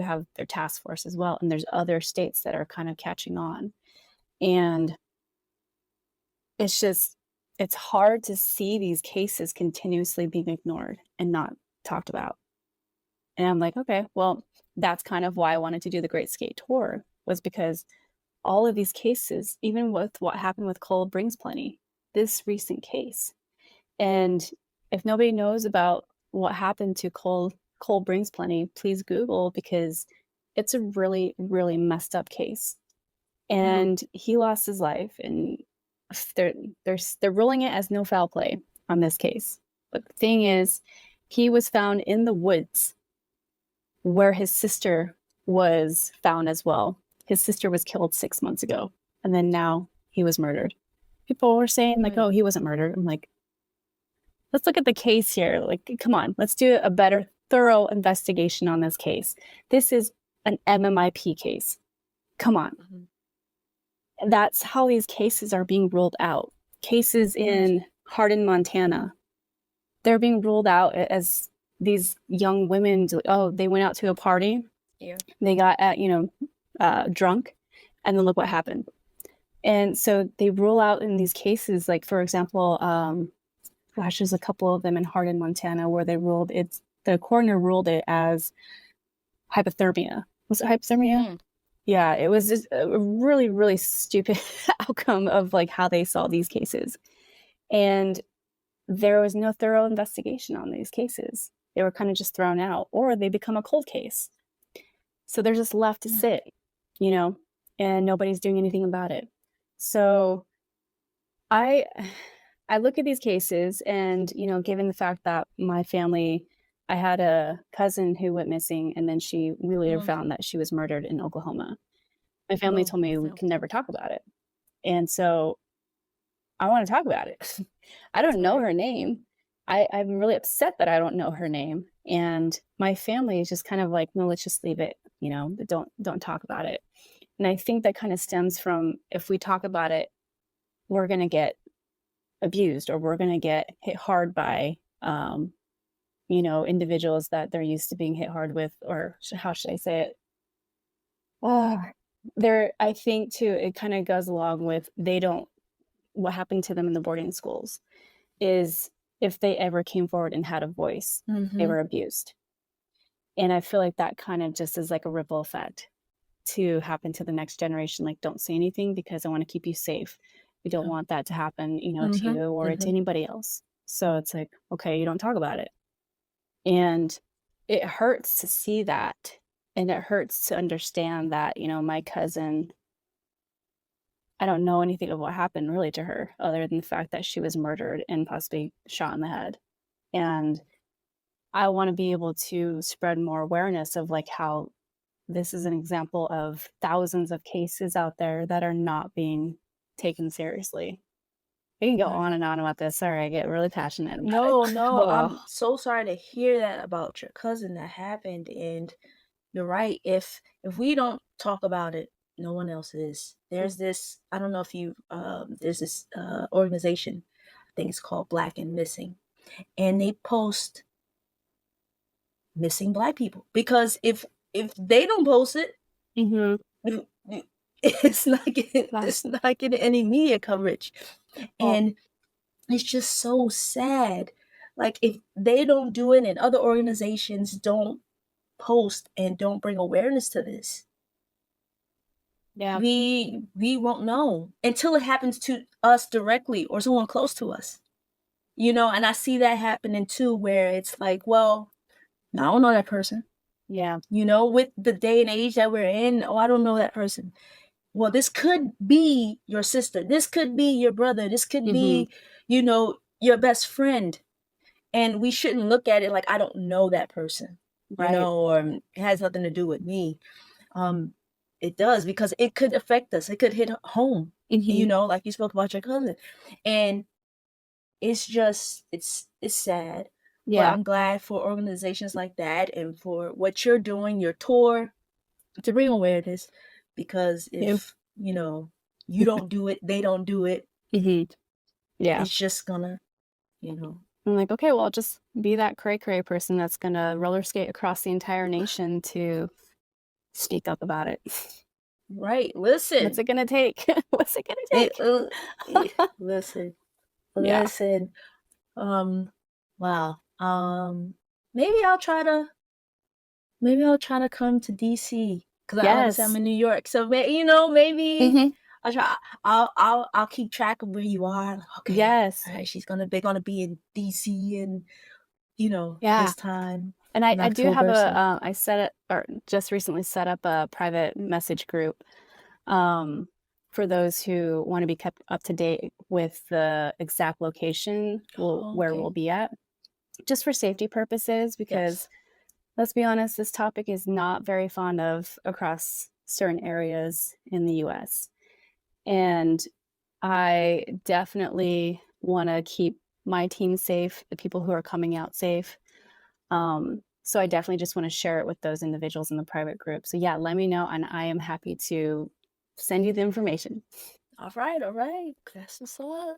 have their task force as well. And there's other states that are kind of catching on. And it's just it's hard to see these cases continuously being ignored and not talked about. And I'm like, okay, well, that's kind of why I wanted to do the Great Skate Tour, was because all of these cases, even with what happened with Cole Brings Plenty, this recent case. And if nobody knows about what happened to Cole Brings Plenty, please Google, because it's a really, really messed up case. And he lost his life, and they're they're ruling it as no foul play on this case. But the thing is, he was found in the woods where his sister was found as well. His sister was killed 6 months ago, and then now he was murdered. People were saying like, Right. "Oh, he wasn't murdered." I'm like, let's look at the case here. Like, come on, let's do a better, thorough investigation on this case. This is an MMIP case. Come on. Mhm. That's how these cases are being ruled out. Cases Right. in Hardin, Montana, they're being ruled out as these young women. Oh, they went out to a party, Yeah. they got drunk, and then look what happened. And so they rule out in these cases, like for example, gosh, there's a couple of them in Hardin, Montana, where they ruled the coroner ruled it as hypothermia. Was it hypothermia? Mm. Yeah, it was just a really, really stupid outcome of like how they saw these cases. And there was no thorough investigation on these cases. They were kind of just thrown out, or they become a cold case. So they're just left to sit, you know, and nobody's doing anything about it. So I I look at these cases and, you know, given the fact that my family, I had a cousin who went missing and then we later Mm. found that she was murdered in Oklahoma. My family Oh, told me we no. can never talk about it. And so I want to talk about it. I don't know Right. her name. I'm really upset that I don't know her name. And my family is just kind of like, no, let's just leave it, you know, but don't talk about it. And I think that kind of stems from if we talk about it, we're gonna get abused or we're gonna get hit hard by you know, individuals that they're used to being hit hard with, or how should I say it? There, I think too, it kind of goes along with they don't what happened to them in the boarding schools is if they ever came forward and had a voice, they Mm-hmm. were abused. And I feel like that kind of just is like a ripple effect to happen to the next generation. Like, don't say anything because I want to keep you safe. We don't want that to happen, you know, to Mm-hmm. you or to Mm-hmm. anybody else. So it's like, okay, you don't talk about it. And it hurts to see that. And it hurts to understand that, you know, my cousin, I don't know anything of what happened really to her other than the fact that she was murdered and possibly shot in the head. And I want to be able to spread more awareness of like how this is an example of thousands of cases out there that are not being taken seriously. We can go on Right. and on about this. Sorry, I get really passionate about it. No, no, Oh, I'm so sorry to hear that about your cousin that happened. And you're right. If we don't talk about it, no one else is. There's this, I don't know if you there's this organization, I think it's called Black and Missing, and they post missing black people because if they don't post it, mhm. you- you- it's That's not getting any media coverage. well, And it's just so sad. Like if they don't do it and other organizations don't post and don't bring awareness to this, yeah. we won't know until it happens to us directly or someone close to us. And I see that happening too, where it's like, well, I don't know that person. Yeah. With the day and age that we're in, oh, I don't know that person. Well, this could be your sister. This could be your brother. This could Mhm. be, your best friend. And we shouldn't look at it like I don't know that person, Right. or it has nothing to do with me. Um, it does because it could affect us. It could hit home, Mhm. like you spoke about your cousin. And it's just it's sad. But Yeah. I'm glad for organizations like that and for what you're doing, your tour, to bring awareness, because Yeah. if, you don't do it, they don't do it, Mhm. Yeah. it's just gonna, you know. I'm like, okay, well, I'll just be that cray cray person that's gonna roller skate across the entire nation to speak up about it. Right. What's Listen. it gonna take? What's it It, gonna listen. take? Yeah. Listen. Wow. Maybe I'll try to come to DC because like I said, I'm Yes. in New York. So maybe Mhm. I'll try. I'll keep track of where you are. Like, okay, Yes. all right. They're gonna be in DC and Yeah. this time And in I do have October. So I set it or just recently set up a private message group, um, for those who wanna be kept up to date with the exact location where we'll okay. be at, just for safety purposes, because Yes. let's be honest, this topic is not very fond of across certain areas in the US. And I definitely wanna keep my team safe, the people who are coming out safe. So I definitely just wanna share it with those individuals in the private group. So yeah, let me know, and I am happy to send you the information. All right. All right. That's what's up.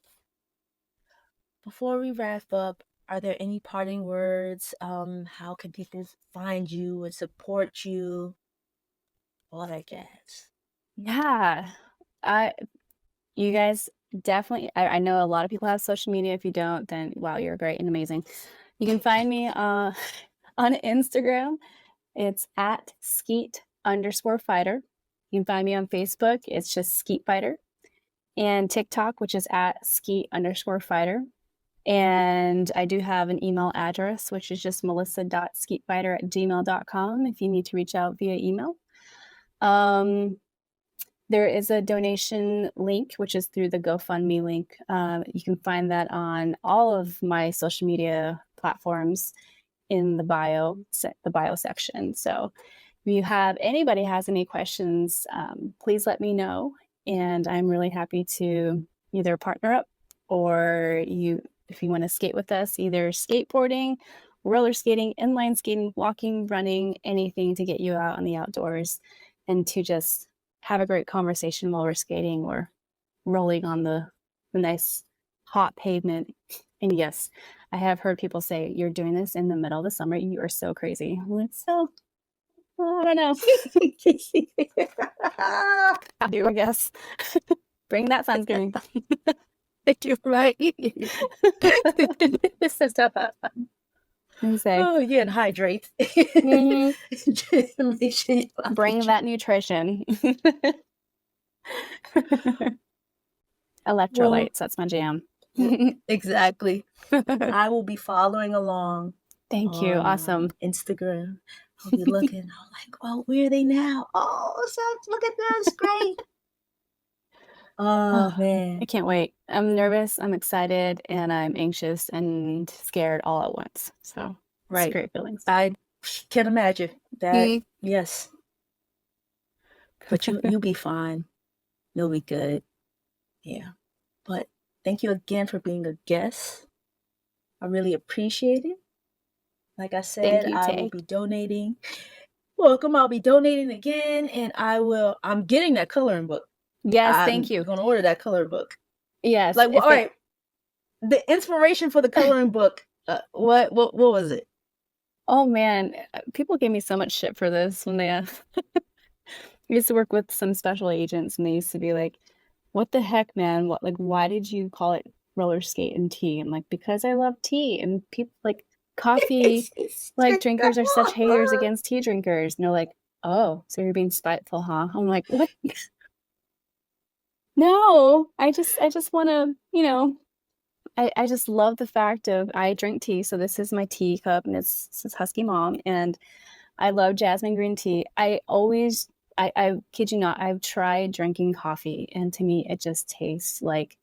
Before we wrap up, are there any parting words? How can people find you and support you? All that jazz. Yeah. I You guys definitely I know a lot of people have social media. If you don't, then wow, you're great and amazing. You can find me On Instagram, it's at Skeet_fighter. You can find me on Facebook. It's just Skeet Fighter. And TikTok, which is at Skeet_fighter. And I do have an email address, which is just melissa.skeetfighter@gmail.com if you need to reach out via email. There is a donation link, which is through the GoFundMe link. You can find that on all of my social media platforms in the bio section. So if anybody has any questions, please let me know. And I'm really happy to either partner up or if you want to skate with us, either skateboarding, roller skating, inline skating, walking, running, anything to get you out in the outdoors and to just have a great conversation while we're skating or rolling on the nice hot pavement. And yes, I have heard people say, you're doing this in the middle of the summer. You are so crazy. I'm like, so, I don't know. I do, I guess. Bring that sunscreen. Thank you, right? This is tough. Oh, yeah, and hydrate. Mhm. Make sure you Bring that nutrition. Electrolytes, that's my jam. Exactly. I will be following along. Thank you. Awesome. Instagram. I'll be looking. I'm like, oh, where are they now? Oh, sucks. Look at this. Great. Oh, man. I can't wait. I'm nervous, I'm excited, and I'm anxious and scared all at once. So Right. It's great feelings. I can imagine that. Yes. But you'll be fine. You'll be good. Yeah. But thank you again for being a guest. I really appreciate it. Like I said, you, I Tay. will be donating. Welcome. I'll be donating again, and I'm getting that coloring book. Yes, thank you. I'm going to order that coloring book. Yes. Like, all right. The inspiration for the coloring book, what was it? Oh, man. People gave me so much shit for this when they I used to work with some special agents, and they used to be like, what the heck, man? Why did you call it roller skate and tea? I'm like, because I love tea, and people like coffee, like drinkers are such haters against tea drinkers. And they're like, oh, so you're being spiteful, huh? I'm like, what? No, I just want to, I just love the fact of I drink tea. So this is my tea cup, and this is Husky Mom, and I love jasmine green tea. I kid you not, I've tried drinking coffee, and to me, it just tastes like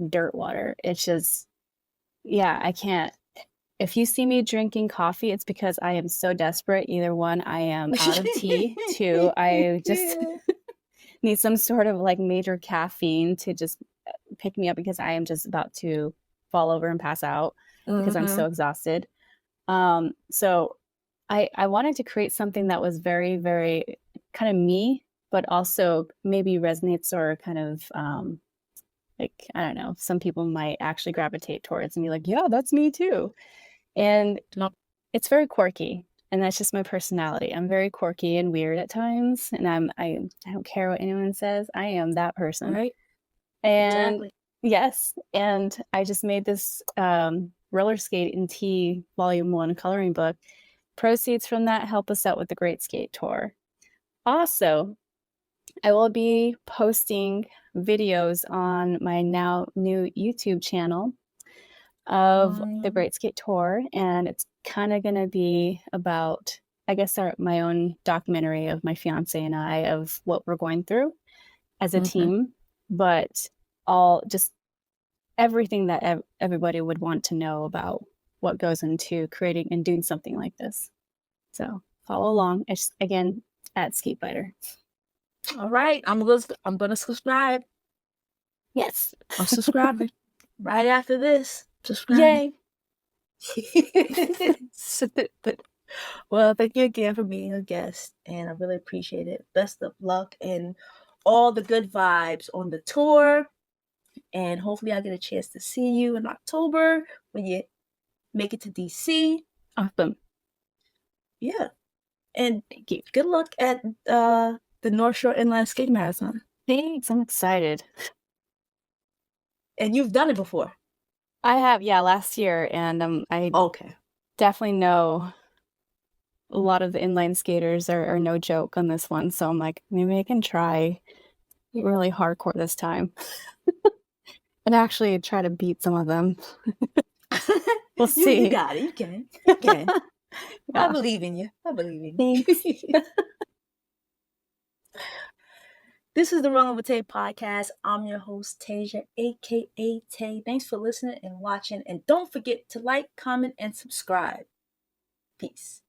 dirt water. It's just, yeah, I can't. If you see me drinking coffee, it's because I am so desperate. Either one, I am out of tea. Two, I just need some sort of like major caffeine to just pick me up because I am just about to fall over and pass out because I'm so exhausted. So I wanted to create something that was very, very kind of me, but also maybe resonates or kind of like, I don't know, some people might actually gravitate towards and be like, yeah, that's me too. And it's very quirky. And that's just my personality. I'm very quirky and weird at times. And I don't care what anyone says. I am that person. Right. And Exactly. yes. And I just made this roller skate in tea volume 1 coloring book. Proceeds from that help us out with the Great Skate Tour. Also, I will be posting videos on my now new YouTube channel of the Great Skate Tour, and it's kind of going to be about, I guess, my own documentary of my fiance and I of what we're going through as a team, but just everything that everybody would want to know about what goes into creating and doing something like this. So follow along. It's again at Skeet Fighter. All right, I'm gonna subscribe. Yes, I'm subscribing right after this. Subscribe. Yay! Well, thank you again for being a guest, and I really appreciate it. Best of luck and all the good vibes on the tour, and hopefully I'll get a chance to see you in October when you make it to DC. Awesome. Yeah, and thank you. Good luck at the North Shore Inline Skate Marathon. Thanks. I'm excited. And you've done it before? I have, yeah, last year, and I definitely know a lot of the inline skaters are no joke on this one, so I'm like, maybe I can try really hardcore this time and actually try to beat some of them. We'll You see. got it. You can. You can. I Yeah. believe in you. I believe in you. Thanks. This is the Rolling with Tay podcast. I'm your host, Tasia, aka Tay. Thanks for listening and watching. And don't forget to like, comment, and subscribe. Peace.